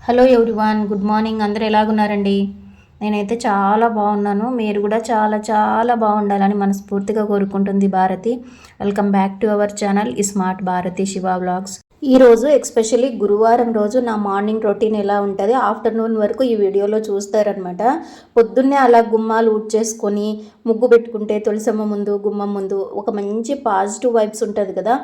Hello everyone, good morning. అందరూ ఎలాగున్నారండి? నేనైతే చాలా బాగున్నాను. మీరు కూడా చాలా చాలా బాగుండాలని మనస్ఫూర్తిగా కోరుకుంటుంది Bharati. Welcome back to our channel smart Bharati Shiva vlogs. ఈరోజు ఎక్స్పెషల్లీ గురువారం రోజు నా మార్నింగ్ రొటీన్ ఎలా ఉంటుంది ఆఫ్టర్నూన్ వరకు ఈ వీడియోలో చూస్తారనమాట. పొద్దున్నే అలా గుమ్మాలు ఊడ్చేసుకొని ముగ్గు పెట్టుకుంటే తులసమ్మ ముందు గుమ్మం ముందు ఒక మంచి పాజిటివ్ వైబ్స్ ఉంటుంది కదా.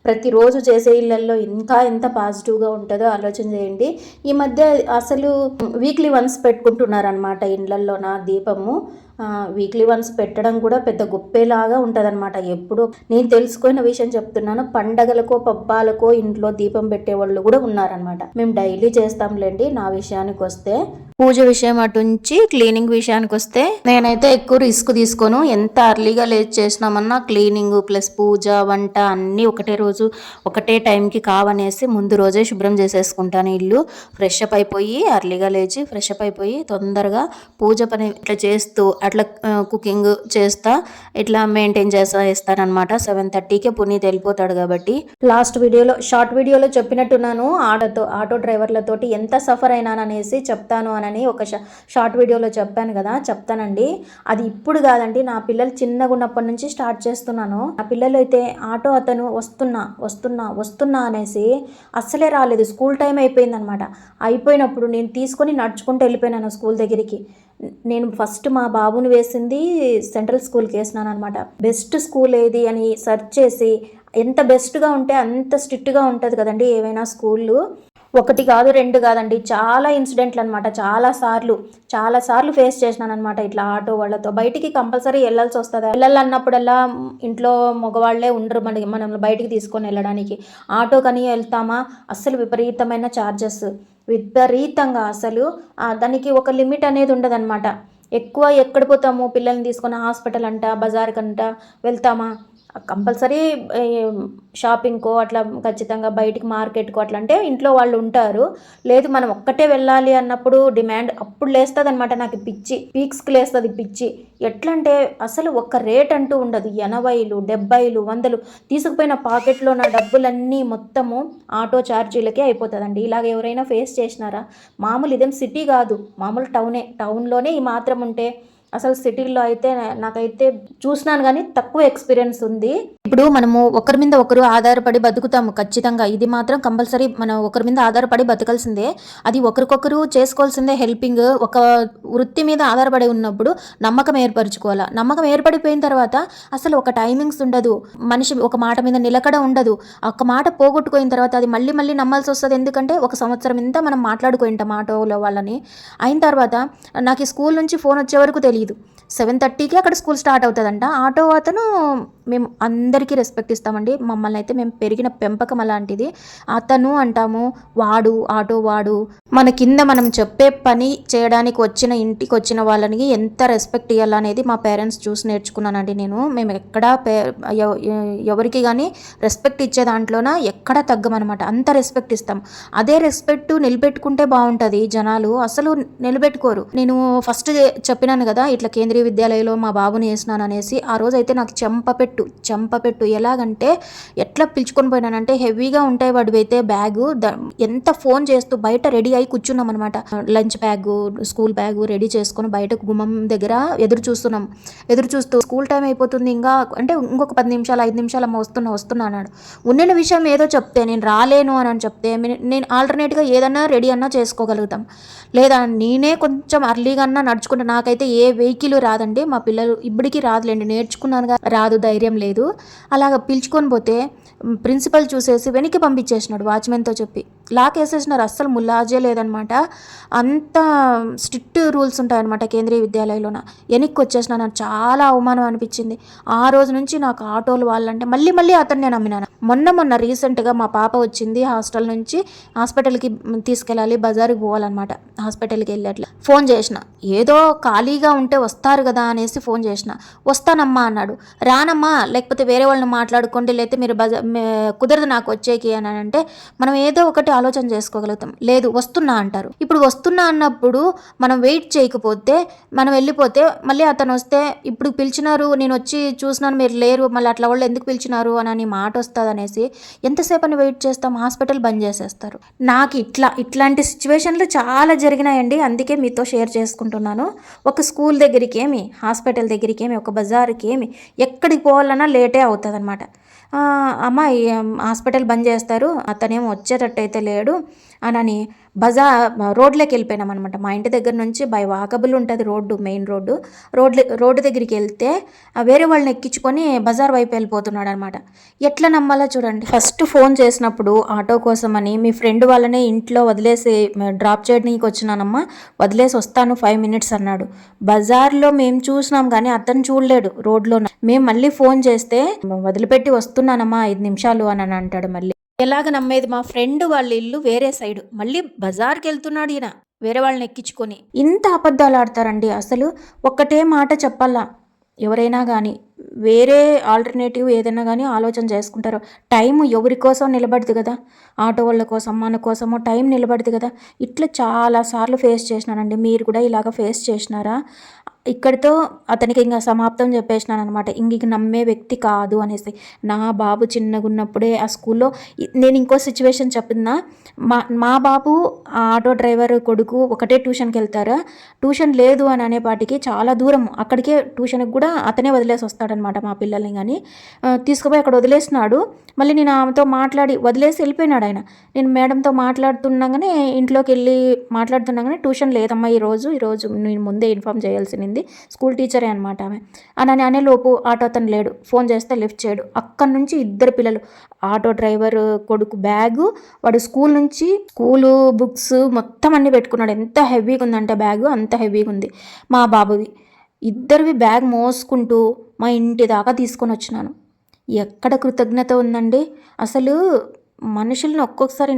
ప్రతిరోజు చేసే ఇళ్ళల్లో ఇంకా ఎంత పాజిటివ్గా ఉంటుందో ఆలోచన చేయండి. ఈ మధ్య అసలు వీక్లీ వన్స్ పెట్టుకుంటున్నారనమాట ఇళ్ళల్లో నా దీపము. వీక్లీ వన్స్ పెట్టడం కూడా పెద్ద గొప్పేలాగా ఉంటుందన్నమాట. ఎప్పుడు నేను తెలుసుకున్న విషయం చెప్తున్నాను. పండగలకో పబ్బాలకో ఇంట్లో దీపం పెట్టేవాళ్ళు కూడా ఉన్నారనమాట. మేము డైలీ చేస్తాంలేండి. నా విషయానికి వస్తే పూజ విషయం అటుంచి క్లీనింగ్ విషయానికి వస్తే నేనైతే ఎక్కువ రిస్క్ తీసుకోను. ఎంత అర్లీగా లేచి చేసినామన్నా క్లీనింగ్ ప్లస్ పూజ వంట అన్నీ ఒకటే రోజు ఒకటే టైంకి కావనేసి ముందు రోజే శుభ్రం చేసేసుకుంటాను. ఇల్లు ఫ్రెష్ అప్ అయిపోయి అర్లీగా లేచి ఫ్రెష్ అప్ అయిపోయి తొందరగా పూజ పని ఇట్లా చేస్తూ అట్లా కుకింగ్ చేస్తా ఇట్లా మెయింటైన్ చేస్తానమాట. 7:30కే పునీత్ వెళ్ళిపోతాడు కాబట్టి. లాస్ట్ వీడియోలో షార్ట్ వీడియోలో చెప్పినట్టున్నాను ఆటో డ్రైవర్లతోటి ఎంత సఫర్ అయినాననేసి చెప్తాను అని ఒక షార్ట్ వీడియోలో చెప్పాను కదా. చెప్తానండి. అది ఇప్పుడు కాదండి, నా పిల్లలు చిన్నగా ఉన్నప్పటి నుంచి స్టార్ట్ చేస్తున్నాను. నా పిల్లలు అయితే ఆటో అతను వస్తున్నా వస్తున్నా వస్తున్నా అనేసి అస్సలే రాలేదు. స్కూల్ టైం అయిపోయిందనమాట. అయిపోయినప్పుడు నేను తీసుకొని నడుచుకుంటూ వెళ్ళిపోయినాను స్కూల్ దగ్గరికి. నేను ఫస్ట్ మా బాబుని వేసింది సెంట్రల్ స్కూల్కి వేసినాను అనమాట. బెస్ట్ స్కూల్ ఏది అని సెర్చ్ చేసి, ఎంత బెస్ట్గా ఉంటే అంత స్ట్రిక్ట్గా ఉంటుంది కదండి ఏవైనా స్కూళ్ళు. ఒకటి కాదు రెండు కాదండి, చాలా ఇన్సిడెంట్లు అనమాట. చాలా సార్లు ఫేస్ చేసినాను అనమాట. ఇట్లా ఆటో వాళ్ళతో బయటికి కంపల్సరీ వెళ్ళాల్సి వస్తుంది. వెళ్ళాలన్నప్పుడల్లా ఇంట్లో మగవాళ్లే ఉండరు మనం బయటికి తీసుకొని వెళ్ళడానికి. ఆటో కని వెళ్తామా, అస్సలు విపరీతమైన ఛార్జెస్, విపరీతంగా అసలు. దానికి ఒక లిమిట్ అనేది ఉండదన్నమాట. ఎక్కువ ఎక్కడ పోతాము పిల్లల్ని తీసుకొని హాస్పిటల్ అంట బజార్కంట వెళ్తామా, కంపల్సరీ షాపింగ్కో అట్లా ఖచ్చితంగా బయటికి మార్కెట్కో అట్లా అంటే ఇంట్లో వాళ్ళు ఉంటారు. లేదు మనం ఒక్కటే వెళ్ళాలి అన్నప్పుడు డిమాండ్ అప్పుడు లేస్తుంది అనమాట. నాకు పిచ్చి పీక్స్కి లేస్తుంది పిచ్చి. ఎట్లా అంటే అసలు ఒక్క రేట్ అంటూ ఉండదు. 80లు 70లు 100లు తీసుకుపోయిన పాకెట్లో నా డబ్బులన్నీ మొత్తము ఆటో ఛార్జీలకే అయిపోతుందండి. ఇలాగ ఎవరైనా ఫేస్ చేసినారా? మామూలు ఇదేం సిటీ కాదు, మామూలు టౌన్లోనే ఈ మాత్రం ఉంటే అసలు సిటీల్లో అయితే నాకైతే చూసినాను కానీ తక్కువ ఎక్స్పీరియన్స్ ఉంది. ఇప్పుడు మనము ఒకరి మీద ఒకరు ఆధారపడి బతుకుతాము ఖచ్చితంగా. ఇది మాత్రం కంపల్సరీ మనం ఒకరి మీద ఆధారపడి బతకాల్సిందే. అది ఒకరికొకరు చేసుకోవాల్సిందే హెల్పింగ్. ఒక వృత్తి మీద ఆధారపడి ఉన్నప్పుడు నమ్మకం ఏర్పరచుకోవాలా. నమ్మకం ఏర్పడిపోయిన తర్వాత అసలు ఒక టైమింగ్స్ ఉండదు. మనిషి ఒక మాట మీద నిలకడ ఉండదు. ఒక మాట పోగొట్టుకోయిన తర్వాత అది మళ్ళీ నమ్మాల్సి వస్తుంది. ఎందుకంటే ఒక సంవత్సరం ఇంత మనం మాట్లాడుకుంటాం ఆటోలో వాళ్ళని. అయిన తర్వాత నాకు ఈ స్కూల్ నుంచి ఫోన్ వచ్చే వరకు తెలియదు. 7:30కి అక్కడ స్కూల్ స్టార్ట్ అవుతుందంట. ఆటో అతను మేము అందరికీ రెస్పెక్ట్ ఇస్తామండి. మమ్మల్ని అయితే మేము పెరిగిన పెంపకం అలాంటిది. అతను అంటాము, వాడు ఆటో వాడు. మన కింద మనం చెప్పే పని చేయడానికి ఇంటికి వచ్చిన వాళ్ళని ఎంత రెస్పెక్ట్ ఇవ్వాలనేది మా పేరెంట్స్ చూసి నేర్చుకున్నానండి నేను. మేము ఎక్కడా ఎవరికి కానీ రెస్పెక్ట్ ఇచ్చే దాంట్లోన ఎక్కడా తగ్గమనమాట. అంత రెస్పెక్ట్ ఇస్తాం. అదే రెస్పెక్ట్ నిలబెట్టుకుంటే బాగుంటుంది. జనాలు అసలు నిలబెట్టుకోరు. నేను ఫస్ట్ చెప్పినాను కదా ఇట్లా కేంద్రీయ విద్యాలయంలో మా బాబుని వేసినాను అనేసి. ఆ రోజు అయితే నాకు చెంపపెట్టు ఎలాగంటే ఎట్లా పిలుచుకొని పోయినానంటే, హెవీగా ఉంటాయి వాడివైతే బ్యాగు. ఎంత ఫోన్ చేస్తూ బయట రెడీ అయి కూర్చున్నాం అనమాట. Lunch bag school bag ready చేసుకుని బయట గుమ్మం దగ్గర ఎదురు చూస్తూ స్కూల్ టైం అయిపోతుంది ఇంకా అంటే ఇంకొక 10 నిమిషాలు 5 నిమిషాలు అమ్మ వస్తున్నా అన్నాడు. ఉన్న విషయం ఏదో చెప్తే నేను రాలేను అని చెప్తే నేను ఆల్టర్నేట్గా ఏదన్నా రెడీ అన్నా చేసుకోగలుగుతాం. లేదా నేనే కొంచెం అర్లీగా అన్నా నడుచుకుంటా. నాకైతే ఏ వెహికల్ రాదండి. మా పిల్లలు ఇప్పటికీ రాదులేండి, నేర్చుకున్నానుగా, రాదు, ధైర్యం లేదు. అలాగ పిలుచుకొని పోతే ప్రిన్సిపల్ చూసేసి వెనక్కి పంపించేసినాడు వాచ్మెన్తో చెప్పి. లాక్ వేసేసినారు. అస్సలు ములాజే లేదనమాట. అంత స్ట్రిక్ట్ రూల్స్ ఉంటాయన్నమాట కేంద్రీయ విద్యాలయంలోన. వెనక్కి వచ్చేసిన నాకు చాలా అవమానం అనిపించింది. ఆ రోజు నుంచి నాకు ఆటోలు వాళ్ళంటే మళ్ళీ అతను నేను నమ్మినాను. మొన్న రీసెంట్గా మా పాప వచ్చింది హాస్టల్ నుంచి. హాస్పిటల్కి తీసుకెళ్ళాలి, బజార్కి పోవాలన్నమాట. హాస్పిటల్కి వెళ్ళి అట్లా ఫోన్ చేసిన. ఏదో ఖాళీగా ఉంటే వస్తారు కదా అనేసి ఫోన్ చేసిన. వస్తానమ్మా అన్నాడు. రానమ్మా, లేకపోతే వేరే వాళ్ళని మాట్లాడుకోండి, లేకపోతే మీరు కుదరదు నాకు వచ్చేకి అని అంటే మనం ఏదో ఒకటి ఆలోచన చేసుకోగలుగుతాం. లేదు వస్తున్నా అంటారు. ఇప్పుడు వస్తున్నా అన్నప్పుడు మనం వెయిట్ చేయకపోతే, మనం వెళ్ళిపోతే మళ్ళీ అతను వస్తే ఇప్పుడు పిలిచినారు, నేను వచ్చి చూసినాను మీరు లేరు, మళ్ళీ అట్లా వాళ్ళు ఎందుకు పిలిచినారు అని మాట వస్తుంది అనేసి ఎంతసేపు అని వెయిట్ చేస్తాం, హాస్పిటల్ బంద్ చేసేస్తారు. నాకు ఇట్లాంటి సిచ్యువేషన్లు చాలా జరిగినాయండి. అందుకే మీతో షేర్ చేసుకుంటున్నాను. ఒక స్కూల్ దగ్గరికి ఏమి, హాస్పిటల్ దగ్గరికి ఏమి, ఒక బజార్కి ఏమి, ఎక్కడికి పోవాలన్నా లేటే అవుతుంది అనమాట. అమ్మ హాస్పిటల్ బంద్ చేస్తారు, అతనేమో వచ్చేటట్టయితే లేడు అని రోడ్లోకి వెళ్ళిపోయినాం అనమాట. మా ఇంటి దగ్గర నుంచి బై వాకబుల్ ఉంటుంది రోడ్డు, మెయిన్ రోడ్డు దగ్గరికి వెళ్తే వేరే వాళ్ళని ఎక్కించుకొని బజార్ వైపు వెళ్ళిపోతున్నాడు అనమాట. ఎట్లా నమ్మాలో చూడండి. ఫస్ట్ ఫోన్ చేసినప్పుడు ఆటో కోసమని మీ ఫ్రెండ్ వాళ్ళనే ఇంట్లో వదిలేసి డ్రాప్ చేయడానికి వచ్చినానమ్మా, వదిలేసి వస్తాను 5 minutes అన్నాడు. బజార్లో మేము చూసినాం కానీ అతను చూడలేడు రోడ్లో. మేము మళ్ళీ ఫోన్ చేస్తే వదిలిపెట్టి వస్తున్నానమ్మా 5 నిమిషాలు అని అంటాడు. మళ్ళీ ఎలాగ నమ్మేది? మా ఫ్రెండ్ వాళ్ళ ఇల్లు వేరే సైడు, మళ్ళీ బజార్కి వెళ్తున్నాడు ఈయన వేరే వాళ్ళని ఎక్కించుకొని. ఇంత అబద్ధాలు ఆడతారండి అసలు. ఒక్కటే మాట చెప్పాలా, ఎవరైనా కానీ వేరే ఆల్టర్నేటివ్ ఏదైనా కానీ ఆలోచన చేసుకుంటారు. టైం ఎవరి కోసం నిలబడదు కదా, ఆటో వాళ్ళ కోసం మన కోసమో టైం నిలబడదు కదా. ఇట్లా చాలాసార్లు ఫేస్ చేసినానండి. మీరు కూడా ఇలాగ ఫేస్ చేసినారా? ఇక్కడితో అతనికి ఇంకా సమాప్తం చెప్పేసినాను అనమాట. ఇంక నమ్మే వ్యక్తి కాదు అనేసి. నా బాబు చిన్నగా ఉన్నప్పుడే ఆ స్కూల్లో నేను ఇంకో సిచ్యువేషన్ చెప్తున్నా. మా బాబు ఆటో డ్రైవర్ కొడుకు ఒకటే ట్యూషన్కి వెళ్తారా, ట్యూషన్ లేదు అని అనేపాటికి చాలా దూరం, అక్కడికే ట్యూషన్కి కూడా అతనే వదిలేసి వస్తాడనమాట మా పిల్లల్ని. కానీ తీసుకుపోయి అక్కడ వదిలేసినాడు. మళ్ళీ నేను ఆమెతో మాట్లాడి వదిలేసి వెళ్ళిపోయినాడు ఆయన. నేను మేడంతో మాట్లాడుతున్నాగానే ఇంట్లోకి వెళ్ళి మాట్లాడుతున్నాగానే ట్యూషన్ లేదమ్మా ఈరోజు నేను ముందే ఇన్ఫామ్ చేయాల్సింది, స్కూల్ టీచరే అనమాట ఆమె అని అనేలోపు ఆటో అతను లేడు. ఫోన్ చేస్తే లిఫ్ట్ చేయడు. అక్కడి నుంచి 2 పిల్లలు, ఆటో డ్రైవర్ కొడుకు బ్యాగు, వాడు స్కూలు బుక్స్ మొత్తం అన్నీ పెట్టుకున్నాడు. ఎంత హెవీగా ఉందంటే బ్యాగు, అంత హెవీగా ఉంది. మా బాబువి 2 బ్యాగ్ మోసుకుంటూ మా ఇంటి దాకా తీసుకొని వచ్చినాను. ఎక్కడ కృతజ్ఞత ఉందండి అసలు. మనుషులను ఒక్కొక్కసారి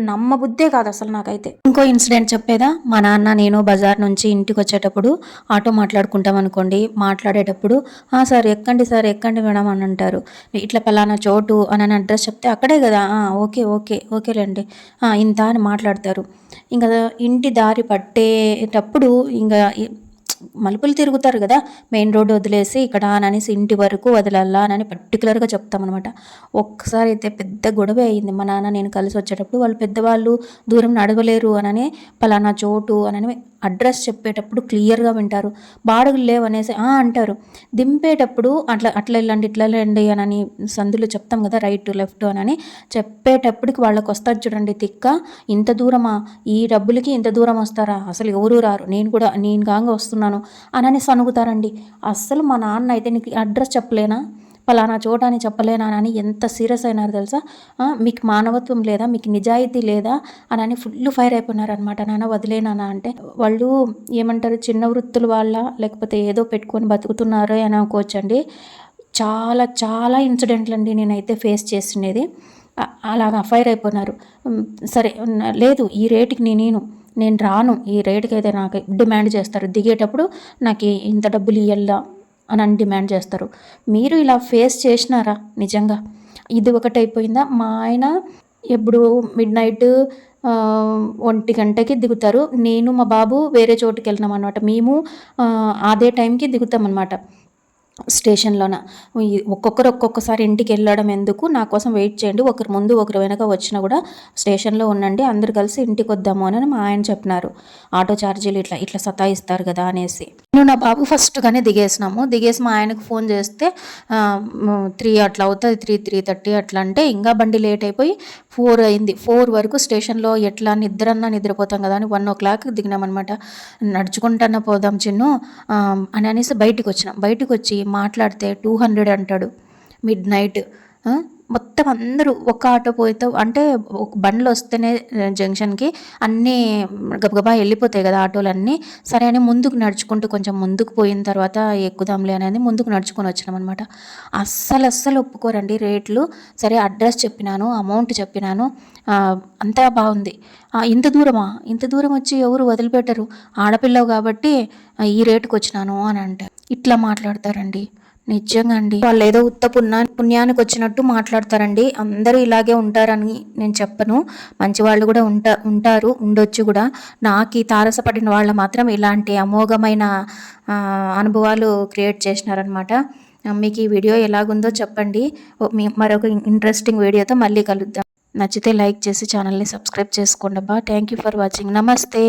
నమ్మబుద్దే కాదు అసలు నాకైతే. ఇంకో ఇన్సిడెంట్ చెప్పేదా? మా నాన్న నేను బజార్ నుంచి ఇంటికి వచ్చేటప్పుడు ఆటో మాట్లాడుకుంటాం అనుకోండి. మాట్లాడేటప్పుడు సార్ ఎక్కండి మేడం అని అంటారు. ఇట్లా పలానా చోటు అని అడ్రస్ చెప్తే అక్కడే కదా, ఓకేలేండి ఇంత అని మాట్లాడతారు. ఇంకా ఇంటి దారి పట్టేటప్పుడు ఇంకా మలుపులు తిరుగుతారు కదా, మెయిన్ రోడ్డు వదిలేసి ఇక్కడ అనేసి ఇంటి వరకు వదలల్లా అని పర్టికులర్గా చెప్తామన్నమాట. ఒక్కసారి అయితే పెద్ద గొడవ అయింది. మా నాన్న నేను కలిసి వచ్చేటప్పుడు వాళ్ళు పెద్దవాళ్ళు దూరం నడవలేరు అని పలానా చోటు అని అడ్రస్ చెప్పేటప్పుడు క్లియర్గా వింటారు. బాడుగులు లేవనేసి అంటారు. దింపేటప్పుడు అట్లా వెళ్ళండి అని సందులు చెప్తాం కదా, రైట్ లెఫ్ట్ అని చెప్పేటప్పటికి వాళ్ళకి వస్తారు చూడండి తిక్క. ఇంత దూరమా, ఈ డబ్బులకి ఇంత దూరం వస్తారా, అసలు ఎవరు రారు, నేను కాంగా వస్తున్నాను అని సనుగుతారండి. అస్సలు మా నాన్న అయితే నీకు అడ్రస్ చెప్పలేనా, పలానా చోట అని చెప్పలేనా అని ఎంత సీరియస్ అయినారు తెలుసా. మీకు మానవత్వం లేదా, మీకు నిజాయితీ లేదా అని ఫుల్ ఫైర్ అయిపోయినారు అనమాట. నాన్న వదిలేనా అంటే వాళ్ళు ఏమంటారు, చిన్న వృత్తుల వాళ్ళ లేకపోతే ఏదో పెట్టుకొని బతుకుతున్నారు అని అనుకోవచ్చండి. చాలా చాలా ఇన్సిడెంట్లు అండి నేనైతే ఫేస్ చేసినది. అలాగా ఫైర్ అయిపోయినారు. సరే లేదు ఈ రేటుకి నేను రాను, ఈ రేటుకి అయితే నాకు డిమాండ్ చేస్తారు. దిగేటప్పుడు నాకు ఇంత డబ్బులు ఇవ్వాలా అని డిమాండ్ చేస్తారు. మీరు ఇలా ఫేస్ చేసినారా నిజంగా? ఇది ఒకటి అయిపోయిందా. మా ఆయన ఎప్పుడు midnight 1 గంటకి దిగుతారు. నేను మా బాబు వేరే చోటుకి వెళ్ళినాం అనమాట. మేము అదే టైంకి దిగుతాం అనమాట స్టేషన్లోన. ఒక్కొక్కసారి ఇంటికి వెళ్ళడం ఎందుకు, నా కోసం వెయిట్ చేయండి, ఒకరు ముందు ఒకరు వెనక వచ్చినా కూడా స్టేషన్లో ఉండండి, అందరు కలిసి ఇంటికి వద్దాము అని మా ఆయన చెప్పినారు. ఆటో ఛార్జీలు ఇట్లా సతాయిస్తారు కదా అనేసి. నేను నా బాబు ఫస్ట్గానే దిగేసి మా ఆయనకు ఫోన్ చేస్తే 3 అట్లా అవుతుంది, 3:30 అట్లా అంటే ఇంకా బండి లేట్ అయిపోయి 4 అయింది. 4 వరకు స్టేషన్లో ఎట్లా నిద్రపోతాం కదా అని 1 o'clock దిగినామన్నమాట. నడుచుకుంటున్నా పోదాం చిన్ను అని అనేసి బయటకు వచ్చి మాట్లాడితే 200 అంటాడు. midnight మొత్తం అందరూ ఒక ఆటో పోయితే అంటే ఒక బండ్లు వస్తేనే జంక్షన్కి అన్నీ గబగబా వెళ్ళిపోతాయి కదా ఆటోలన్నీ. సరే అని ముందుకు నడుచుకుంటూ కొంచెం ముందుకు పోయిన తర్వాత ఎక్కుదాంలే అనేది ముందుకు నడుచుకొని వచ్చినాం అనమాట. అస్సలు ఒప్పుకోరండి రేట్లు. సరే అడ్రస్ చెప్పినాను, అమౌంట్ చెప్పినాను, అంతా బాగుంది. ఇంత దూరం వచ్చి ఎవరు వదిలిపెట్టరు, ఆడపిల్లవు కాబట్టి ఈ రేటుకు వచ్చినాను అని అంటే ఇట్లా మాట్లాడతారండి. నిజంగా అండి. వాళ్ళు ఏదో ఉత్త పుణ్యానికి వచ్చినట్టు మాట్లాడతారండి. అందరూ ఇలాగే ఉంటారని నేను చెప్పను. మంచి వాళ్ళు కూడా ఉంటారు, ఉండొచ్చు కూడా. నాకు ఈ తారసపడిన వాళ్ళు మాత్రం ఇలాంటి అమోఘమైన అనుభవాలు క్రియేట్ చేసినారనమాట. మీకు ఈ వీడియో ఎలాగుందో చెప్పండి. మరొక ఇంట్రెస్టింగ్ వీడియోతో మళ్ళీ కలుద్దాం. నచ్చితే లైక్ చేసి ఛానల్ని సబ్స్క్రైబ్ చేసుకోండి అబ్బా. Thank you for watching. నమస్తే.